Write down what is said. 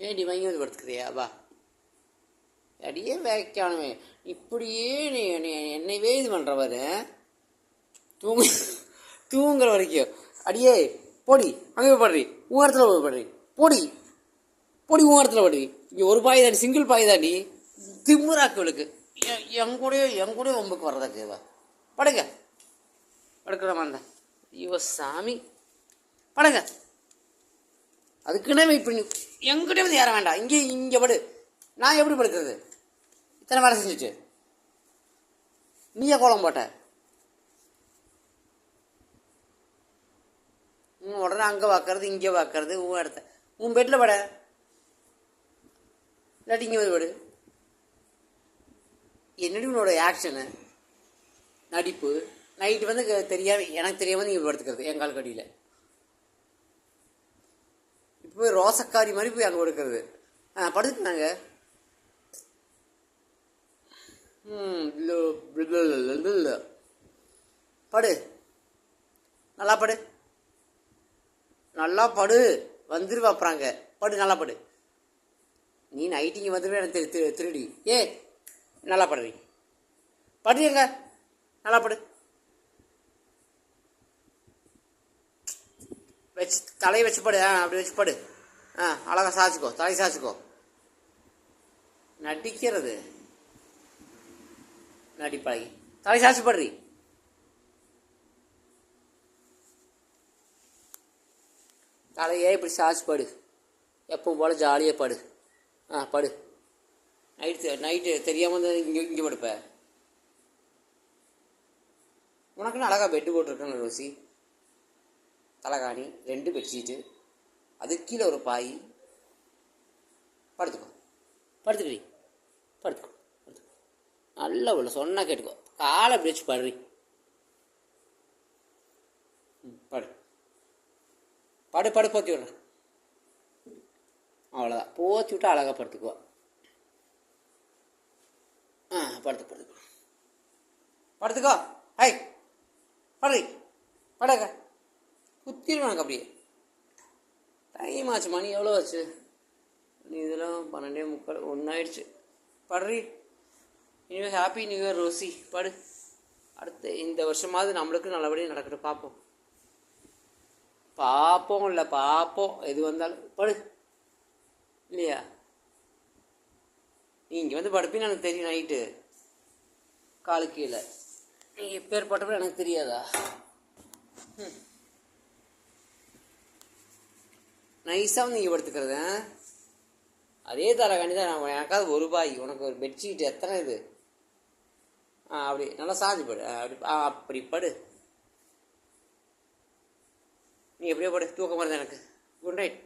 ஏன்டி வாங்கி வந்து படுத்துக்கிறியா வா. அடியே வைக்கானுமே இப்படியே நீ என்னைவே இது பண்ணுறவாரு தூங்கு தூங்குற வரைக்கும். அடியே போடி அங்கே போய் படுறி ஊரத்தில் போய் படுறி போடி போடி ஊரத்தில் படுறி. இங்கே ஒரு பாய் தாண்டி சிங்கிள் பாய் தாண்டி திமுறாக்களுக்கு என் கூட ஒம்புக்கு வர்றதாக்கு வா படுங்க படுக்கிற மாதிரி தான். ஐயோ சாமி படுங்க. அதுக்குன்னே வெயிட் பண்ணி எங்கிட்டே வந்து ஏற வேண்டாம். இங்கே படு. நான் எப்படி படுக்கிறது? இத்தனை வேலை செஞ்சுச்சு நீயே கோலம் போட்ட. உடனே அங்கே பார்க்கறது இங்கே பார்க்கறது உன் இடத்த உன் பெட்டில் பட இல்லாட்டி இங்கே வந்து படு. என்னடி உன்னோட ஆக்ஷனு நடிப்பு நைட்டு வந்து எனக்கு தெரியாமல் நீங்கள் படுத்துக்கிறது என் கால் கடியில். இப்போ போய் ரோசக்காரி மாதிரி போய் அங்கே படுக்கிறது. படுத்துக்கினாங்க. படு நல்லா படு நல்லா படு வந்துருவாப்புறாங்க. படு நல்லா படு. நீ நைட்டிங்க வந்துருவே எனக்கு திருடி. நல்லா படுறீ படுறீங்க நல்லா படு. வச்சு தலையை வச்சு படு. அப்படி வச்சு படு. அழகா சாய்ச்சிக்கோ தலை சாய்ச்சிக்கோ. நடிக்கிறது நடிப்பழகி தலை சாய்ச்சி படுறீ. தலையே இப்படி சாய்ச்சி படு. எப்பவும் போல் ஜாலியாக படு. படு. நைட்டு தெரியாமல் வந்து இங்கே படுப்ப. உனக்குன்னு அழகாக பெட்டு போட்டிருக்கேன்னு ரோசி. தலைகாணி 2 பெட்ஷீட்டு அதுக்கு கீழே ஒரு பாய். படுத்துக்கோ படுத்துக்கிறீ படுத்துக்கோ படுத்துக்கோ. நல்லா உள்ள சொன்னா கேட்டுக்கோ. காலை அப்படி வச்சு படுறி. படு படு படு போத்தி விட்றேன். அவ்வளோதான் போத்தி விட்டு அழகாக படுத்துக்குவா. படுத்துக்கோ படுத்துக்கோ. ஹை படுறி படக குத்திடுவாங்க அப்படியே. டைம் ஆச்சு. மணி எவ்வளோ ஆச்சு? மணி இதெல்லாம் 12:45 1 ஆயிடுச்சு. படுறி. இனிமேல் ஹாப்பி நியூ இயர் ரோசி. படு. அடுத்து இந்த வருஷமாவது நம்மளுக்கு நல்லபடியாக நடக்கட்டும். பார்ப்போம் எது வந்தாலும். படு இல்லையா? நீ இங்கே வந்து படுப்பின்னு எனக்கு தெரியும். நைட்டு காலு கீழே நீ எப்பேர் பட்டப்போ எனக்கு தெரியாதா? நைஸாக வந்து இங்கே படுத்துக்கிறது. அதே தரகாண்டி தான் நான் எனக்காவது ஒரு பாய் உனக்கு ஒரு பெட்ஷீட் எத்தனை இது? அப்படி நல்லா சாஞ்சு படு. அப்படி படு. நீ எப்படியோ படு. தூக்கம் வருது எனக்கு. Good night.